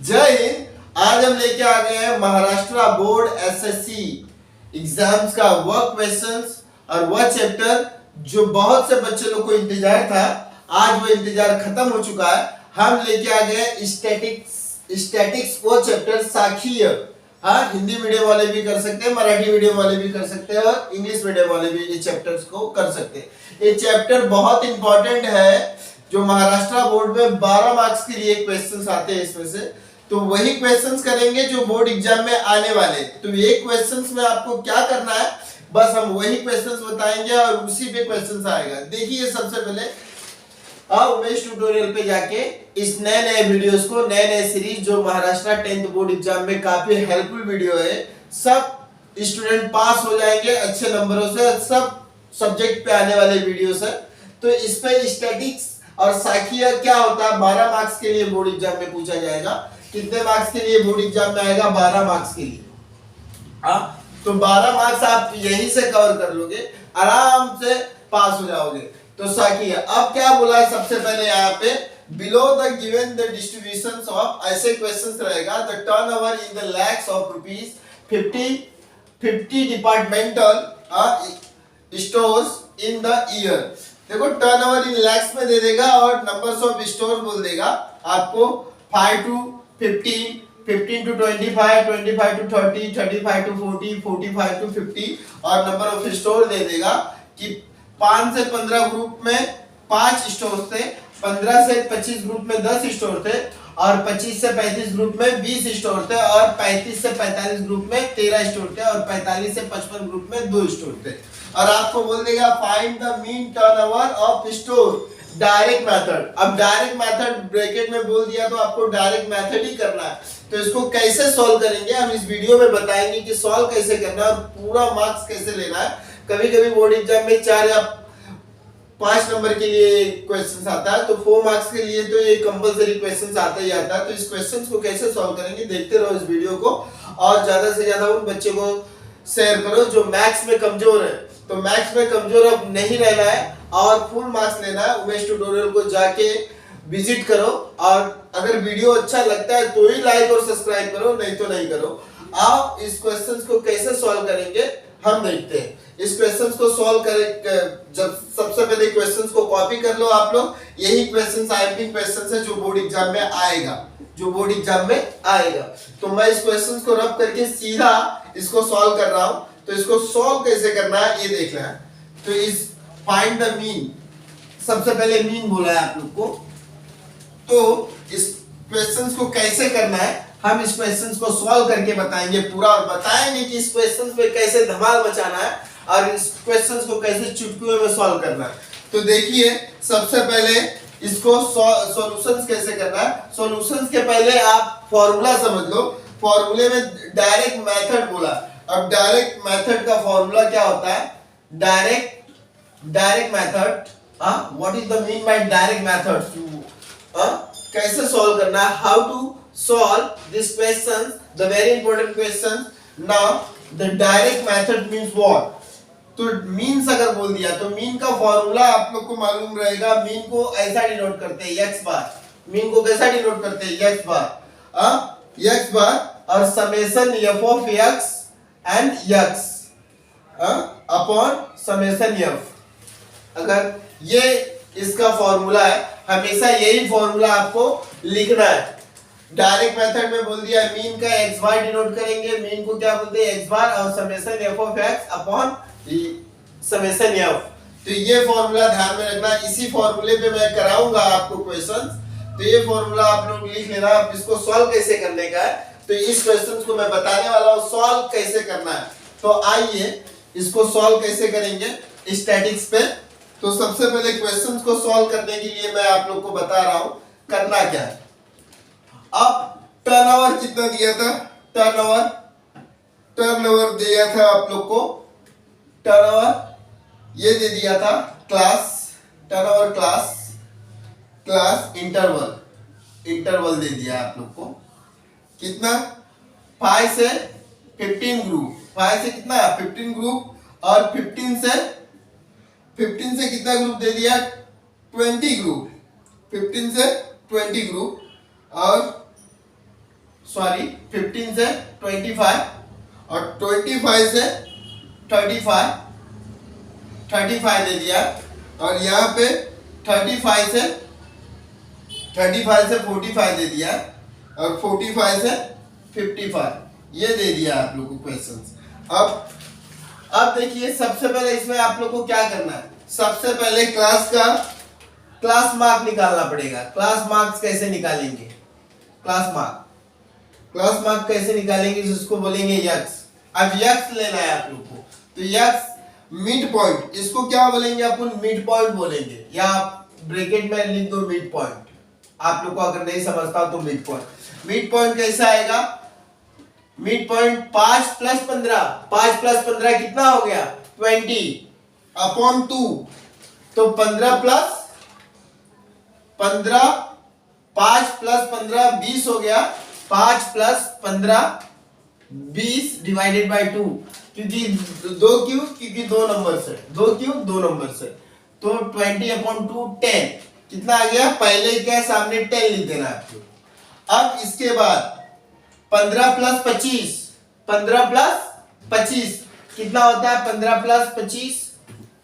जय हिंद। आज हम लेके आ गए हैं महाराष्ट्र बोर्ड एसएससी एग्जाम्स का वह क्वेश्चंस और वह चैप्टर जो बहुत से बच्चे लोग को इंतजार था। आज वो इंतजार खत्म हो चुका है। हम लेके आ गए स्टैटिक्स वो चैप्टर सांख्यिकीय। हाँ, हिंदी मीडियम वाले भी कर सकते हैं, मराठी मीडियम वाले भी कर सकते हैं और इंग्लिश मीडियम वाले भी ये चैप्टर्स को कर सकते हैं। ये चैप्टर बहुत इंपॉर्टेंट है जो महाराष्ट्र बोर्ड में 12 मार्क्स के लिए क्वेश्चंस आते हैं। इसमें से तो वही क्वेश्चंस करेंगे जो बोर्ड एग्जाम में आने वाले। तो ये क्वेश्चंस में आपको क्या करना है, बस हम वही क्वेश्चंस बताएंगे और उसी पे क्वेश्चंस आएगा। देखिए सबसे पहले उमेश ट्यूटोरियल पे जाके इस नए नए वीडियोस को, नए नए सीरीज जो महाराष्ट्र 10th बोर्ड एग्जाम में काफी हेल्पफुल वीडियो है, सब स्टूडेंट पास हो जाएंगे अच्छे नंबरों से। सब सब्जेक्ट पे आने वाले वीडियोस है। तो इस पे स्टैटिक्स और सांख्यिकीय क्या होता है 12 मार्क्स के लिए बोर्ड एग्जाम में पूछा जाएगा। कितने मार्क्स के लिए बोर्ड एग्जाम में आएगा? 12 मार्क्स के लिए। तो 12 मार्क्स आप यहीं से कवर कर लोगे, आराम से पास हो जाओगे। तो सांख्यिकीय अब क्या बोला है सबसे पहले यहाँ पे, below the given the distributions of, ऐसे क्वेश्चंस रहेगा, the turnover in the lakhs of rupees 50 departmental stores in the year. देखो टर्नओवर इन लैक्स में दे देगा और नंबर्स ऑफ स्टोर बोल देगा आपको 5 to 15, 15 to 25, 25 to 30, 35 to 40, 45 to 50 और नंबर ऑफ स्टोर दे देगा कि 5 से 15 ग्रुप में 5 स्टोर थे, 15 से 25 ग्रुप में 10 स्टोर थे और 25 से 35 ग्रुप में 20 स्टोर थे और 35 से 45 ग्रुप में 13 स्टोर थे और 45 से 55 ग्रुप में 2 स्टोर थे। और आपको बोल देगा find the mean turnover of store, direct method. अब डायरेक्ट मेथड ब्रैकेट में बोल दिया तो आपको डायरेक्ट मेथड ही करना है। तो इसको कैसे सॉल्व करेंगे हम इस वीडियो में बताएंगे कि सॉल्व कैसे करना है और पूरा मार्क्स कैसे लेना है। कभी कभी बोर्ड एग्जाम में 4 या 5 नंबर के लिए क्वेश्चंस आता है, तो 4 मार्क्स के लिए तो ये कंपलसरी क्वेश्चंस आता ही आता है। तो इस क्वेश्चंस को कैसे सॉल्व करेंगे देखते रहो इस वीडियो को और ज्यादा से ज्यादा उन बच्चों को शेयर करो जो मैथ्स में कमजोर है। तो मैथ्स में कमजोर अब नहीं रहना है और फुल मार्क्स लेना है। उमेश ट्यूटोरियल को जाके विजिट करो और अगर वीडियो अच्छा लगता है तो ही लाइक और सब्सक्राइब करो, नहीं तो नहीं करो। आप इस क्वेश्चंस को कैसे सॉल्व करेंगे हम देखते हैं। इस क्वेश्चंस को सॉल्व करें, जब सबसे पहले क्वेश्चंस को कॉपी कर लो आप लोग। यही क्वेश्चंस आईएमपी क्वेश्चंस है जो बोर्ड एग्जाम में आएगा, जो बोर्ड एग्जाम में आएगा। तो मैं इस क्वेश्चंस को रब करके सीधा इसको सॉल्व कर रहा हूं। तो इसको सॉल्व कैसे करना है ये देखना है। तो इस फाइंड द मीन, सबसे पहले मीन बोला है आप लोग को। तो इस क्वेश्चंस को कैसे करना है हम इस क्वेश्चंस को सॉल्व करके बताएंगे पूरा, और बताएंगे कि इस क्वेश्चंस पे कैसे धमाल मचाना है और इस क्वेश्चंस को कैसे चुटकुए में सॉल्व करना है। तो देखिए सबसे पहले इसको सॉल्यूशंस कैसे करना है। सॉल्यूशंस के पहले आप फॉर्मूला समझ लो। फॉर्मूले में डायरेक्ट मेथड बोला। अब डायरेक्ट मेथड का फॉर्मूला क्या होता है? Direct method, what is the mean by direct method? कैसे सॉल्व करना है, how to solve this question, the very important question. Now the direct method means what? तो मीन्स अगर बोल दिया तो मीन का फॉर्मूला आप लोग को मालूम रहेगा। मीन को ऐसा डिनोट करते हैं x बार। मीन को कैसा डिनोट करते हैं? x बार, x बार और summation f of x and x upon summation f। अगर ये इसका फॉर्मूला है, हमेशा यही फॉर्मूला आपको लिखना है। डायरेक्ट मेथड में बोल दिया मीन का एक्स बार डिनोट करेंगे। मीन को क्या बोलते हैं? एक्स बार और summation f of x upon summation F. तो ये फॉर्मूला ध्यान में रखना। इसी फॉर्मूले पे मैं कराऊंगा आपको क्वेश्चंस। तो ये फॉर्मूला आप लोग लिख लेना। अब इसको सॉल्व कैसे करने का है तो इस क्वेश्चंस को मैं बताने वाला हूं सॉल्व कैसे करना है। तो आइए इसको सॉल्व कैसे करेंगे स्टैटिक्स पे। तो सबसे पहले क्वेश्चंस को सॉल्व करने के लिए मैं आप लोग को बता रहा हूं करना क्या है। अब टर्नओवर कितना दिया था? टर्नओवर दिया था आप लोग को। टर्नओवर ये दे दिया था क्लास, टर्नओवर क्लास इंटरवल दे दिया आप लोग को। कितना? 5 से 15 ग्रुप। 5 से कितना? 15 ग्रुप और 15 से कितना ग्रुप दे दिया? 20 ग्रुप। 15 से 20 ग्रुप और सॉरी 15 से 25 और 25 से 35 दे दिया, और यहाँ पे 35 से 45 दे दिया, और 45 से 55 ये दे दिया आप लोगों को क्वेश्चंस। अब देखिए, सबसे पहले इसमें आप लोग को क्या करना है, सबसे पहले क्लास मार्क निकालना पड़ेगा। क्लास मार्क्स कैसे निकालेंगे, क्लास मार्क कैसे निकालेंगे, जिसको बोलेंगे यक्स। अब यक्स लेना है आप लोग को, तो यक्स मिड पॉइंट, इसको क्या बोलेंगे अपन, मिड पॉइंट बोलेंगे, या आप ब्रैकेट में लिख दो मिड पॉइंट। आप लोग को अगर नहीं समझता हो तो मिड पॉइंट कैसा आएगा, मिड पॉइंट 5 प्लस 15, 5 प्लस 15 कितना हो गया 20 अपॉन 2, तो 15 प्लस 15, 5 प्लस 15 20 हो गया, 5 प्लस 15 20 डिवाइडेड बाय 2, क्योंकि दो नंबर से, तो 20 अपॉन 2 10 कितना आ गया, पहले क्या सामने 10 लिख देना आपको। अब इसके बाद 15 प्लस 25 कितना होता है, 15 प्लस 25,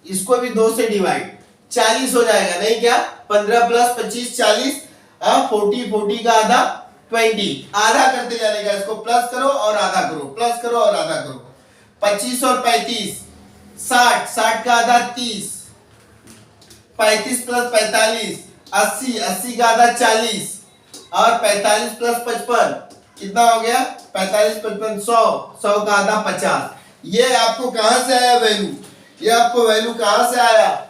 इसको भी 2 से डिवाइड, 40 हो जाएगा, नहीं क्या, 15 प्लस 25 40, 40 का आधा 20, आधा करते जाने का, इसको प्लस करो और आधा करो, प्लस करो और आधा करो, 25 और 35 60 का आधा 30, 35 प्लस 45 80 का आधा 40, और 45 प्लस 55 कितना हो गया, 45 55 100 का आधा 50। ये आपको कहां से आया वैल्यू, ये आपको वैल्यू कहां से आया,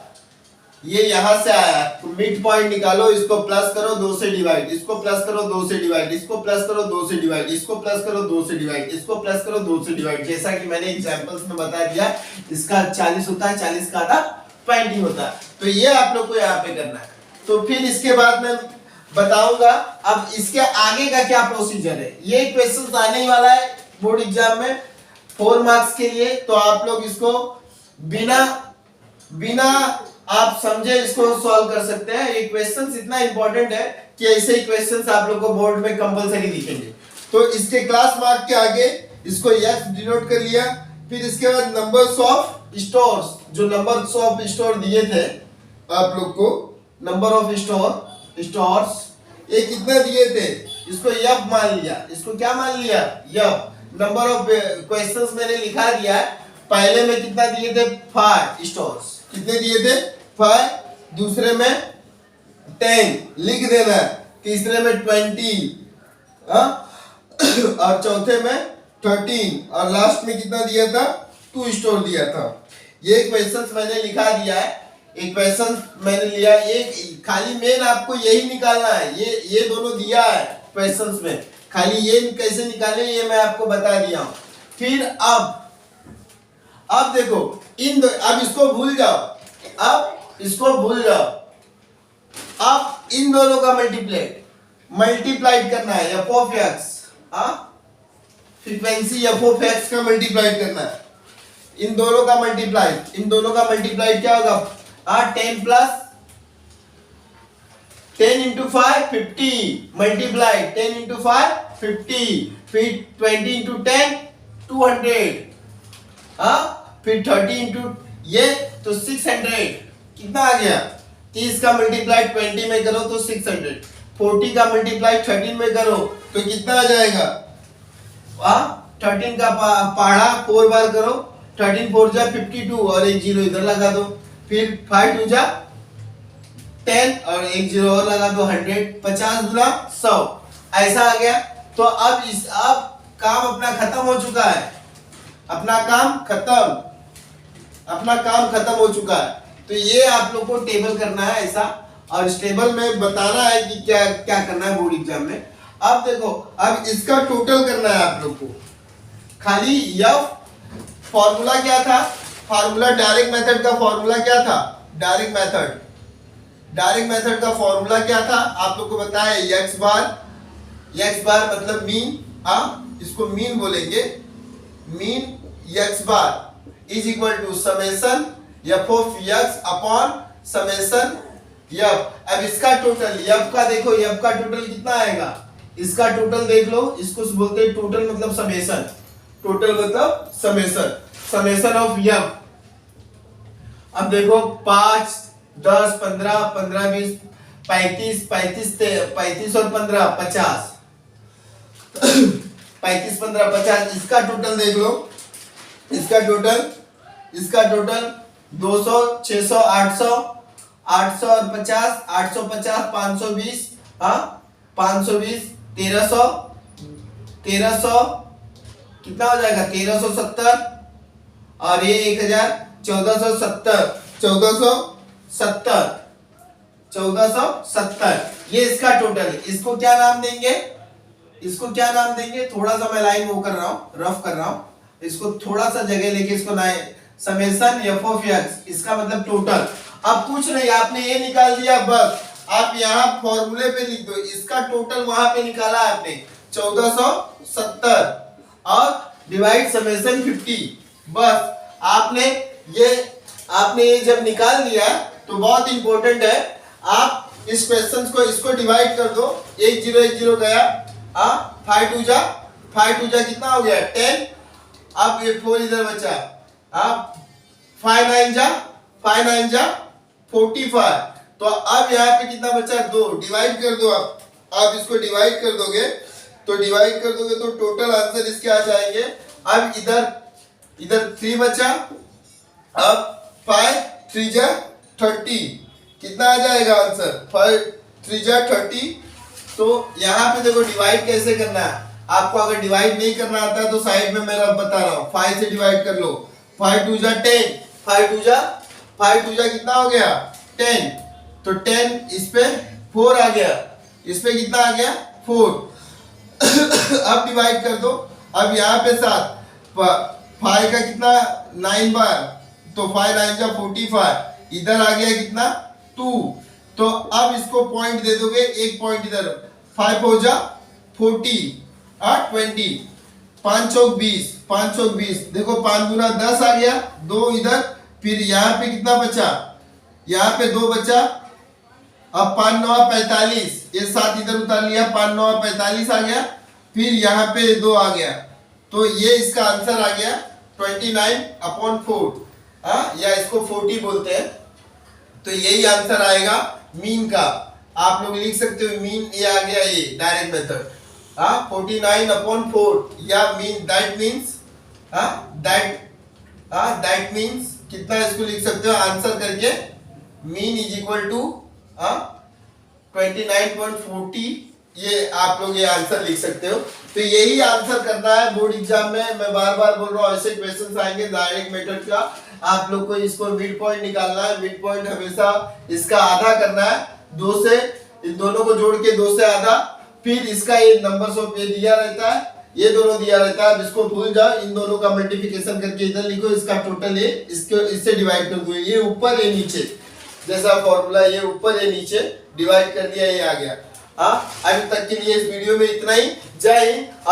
ये यहां से आया। तो मिड पॉइंट निकालो, इसको प्लस करो 2 से डिवाइड, इसको प्लस करो 2 से डिवाइड, इसको प्लस करो 2 से डिवाइड, इसको प्लस करो 2 से डिवाइड, इसको प्लस करो 2 से डिवाइड, जैसा कि मैंने एग्जांपल्स में बता दिया। इसका 40 होता है, 40 का आधा 20 होता है। तो ये आप लोग को यहाँ पे करना है। तो फिर इसके बाद मैं बताऊंगा अब इसके आगे का क्या प्रोसीजर है। ये क्वेश्चन आने ही वाला है बोर्ड एग्जाम में 4 मार्क्स के लिए, तो आप लोग इसको बिना आप समझे इसको सॉल्व कर सकते हैं। ये क्वेश्चंस इतना इंपॉर्टेंट है कि ऐसे ही क्वेश्चंस आप लोग को बोर्ड में कंपलसरी दिखेंगे। तो इसके क्लास मार्क के आगे इसको यस डिनोट कर लिया। फिर इसके बाद नंबर्स ऑफ स्टोर्स, जो नंबर्स ऑफ स्टोर दिए थे आप लोग को, नंबर ऑफ स्टोर्स ये कितना दिए थे, इसको यप मान लिया। इसको क्या मान लिया, यप। नंबर ऑफ क्वेश्चंस मैंने लिखा दिया है। पहले में कितना दिए थे, 5 स्टोर्स, कितने दिए थे 5, दूसरे में 10 लिख देना, तीसरे में 20 और चौथे में 13 और लास्ट में कितना दिया था, 2 स्टोर दिया था। ये क्वेश्चंस मैंने लिखा दिया है। एक क्वेश्चन मैंने लिया, एक खाली मेन आपको यही निकालना है। ये दोनों दिया है क्वेश्चंस में, खाली ये कैसे निकाले ये मैं आपको बता दिया हूं। फिर अब देखो अब इसको भूल जाओ, अब इन दोनों का मल्टीप्लाइड करना है। F of x, frequency F of x का मल्टीप्लाइड करना है। इन दोनों का मल्टीप्लाइड क्या होगा, 10 प्लस 10 इंटू 5 50 मल्टीप्लाइड 10 इंटू 5 50, फिर 20 इंटू 10 200, फिर 30 इंटू ये तो 600 कितना आ गया। 30 का मल्टीप्लाई 20 में करो तो 600, 40 का मल्टीप्लाई 13 में करो तो कितना आ जाएगा, 13 का पहाड़ा 4 बार करो, 13 4 जा 52 और एक जीरो इधर लगा दो, फिर 5 2 जा 10 और एक जीरो और लगा दो 100, 50 गुना 100 ऐसा आ गया। तो अब काम अपना खत्म हो चुका है, अपना काम खत्म हो चुका है। तो ये आप लोग को टेबल करना है ऐसा, और इस टेबल में बताना है कि क्या क्या करना है बोर्ड एग्जाम में। अब देखो, अब इसका टोटल करना है आप लोग को। खाली यह फॉर्मूला क्या था, फॉर्मूला डायरेक्ट मेथड का फॉर्मूला क्या था, डायरेक्ट मेथड का फॉर्मूला क्या था आप लोग को बताया, एक्स बार मतलब मीन, इसको मीन बोलेंगे, mean x bar is equal to summation f of x upon summation f. अब इसका टोटल एफ का देखो, एफ का टोटल कितना आएगा, इसका टोटल देख लो, इसको बोलते हैं टोटल मतलब समेशन, टोटल मतलब समेशन, समेशन ऑफ यम। अब देखो 5 10 15 15 20 35 35 35 और 15 50 35 15 50, इसका टोटल देख लो, इसका टोटल 200 600 800 800 और 50 850 520, हाँ 520 1300 कितना हो जाएगा 1370, और ये 1000 1470 ये इसका टोटल है। इसको क्या नाम देंगे, इसको क्या नाम देंगे, थोड़ा सा मैं लाइन वो कर रहा हूँ, रफ कर रहा हूँ, इसको थोड़ा सा जगह लेके इसको ना, समेशन एफ ऑफ एक्स, इसका मतलब टोटल। अब कुछ नहीं, आपने ये निकाल दिया बस, आप यहाँ फॉर्मूले पे लिख दो, इसका टोटल वहां पे निकाला आपने 1470 और डिवाइड समेशन 50, बस आपने ये जब निकाल दिया तो बहुत इंपॉर्टेंट है, आप इस क्वेश्चन को इसको डिवाइड कर दो, 1 0 1 0 गया, 5 2 जा कितना हो गया 10, अब ये 4 इधर बचा, 5 9 जा 45, तो अब यहाँ पे कितना बचा 2, डिवाइड कर दो, आप इसको डिवाइड कर दोगे तो टोटल आंसर इसके आ जाएंगे। अब इधर 3 बचा, अब 5 3 जा 30, कितना आ जाएगा आंसर 5 3 जा 30। तो यहाँ पे देखो डिवाइड कैसे करना है, आपको अगर डिवाइड नहीं करना आता है तो साइड में मैं बता रहा हूँ, 5 से डिवाइड कर लो, 5 2 जा 10, 5 2 जा कितना हो गया 10, तो 10 इस पे 4 आ गया, इस पे कितना आ गया 4 अब डिवाइड कर दो, अब यहाँ पे 7 5 का कितना 9 बार, तो 5 9 जा 45, इधर आ गया कितना 2, तो अब इसको पॉइंट दे दोगे, एक पॉइंट इधर, 5 हो जा 40 20, 5 चौक 20, 5 चौक 20, देखो 5 गुना 10 आ गया, 2 इधर, फिर यहाँ पे कितना बचा, यहाँ पे 2 बचा, अब 5 9 45, ये 7 इधर उतार लिया, 5 9 45 आ गया, फिर यहाँ पे 2 आ गया, तो ये इसका आंसर आ गया 29/4, या इसको 40 बोलते हैं, तो यही आंसर आएगा मीन का। आप लोग लिख सकते हो मीन, ये आ गया ये डायरेक्ट मेथड, 49/4, या मीन दैट मीन्स कितना, इसको लिख सकते हो आंसर करके, मीन इज इक्वल टू 29.40, ये आप लोग ये आंसर लिख सकते हो। तो यही आंसर करना है बोर्ड एग्जाम में, मैं बार बार बोल रहा हूँ, ऐसे क्वेश्चंस आएंगे डायरेक्ट मेथड का, आप लोग को इसको मिड पॉइंट निकालना है, मिड पॉइंट हमेशा इसका आधा करना है, 2 से इन दोनों को जोड़ के 2 से आधा, फिर इसका ये नंबर्स ऑफ ये दिया रहता है, ये दोनों दिया रहता है, जिसको भूल जाओ, इन दोनों का मल्टीप्लिकेशन करके इधर लिखो, इसका टोटल ये इससे डिवाइड कर दो, ये ऊपर ये नीचे, जैसा फॉर्मूला ये ऊपर ये नीचे डिवाइड कर दिया, ये आ गया। अभी तक के लिए इस वीडियो में इतना ही, जय हिंद।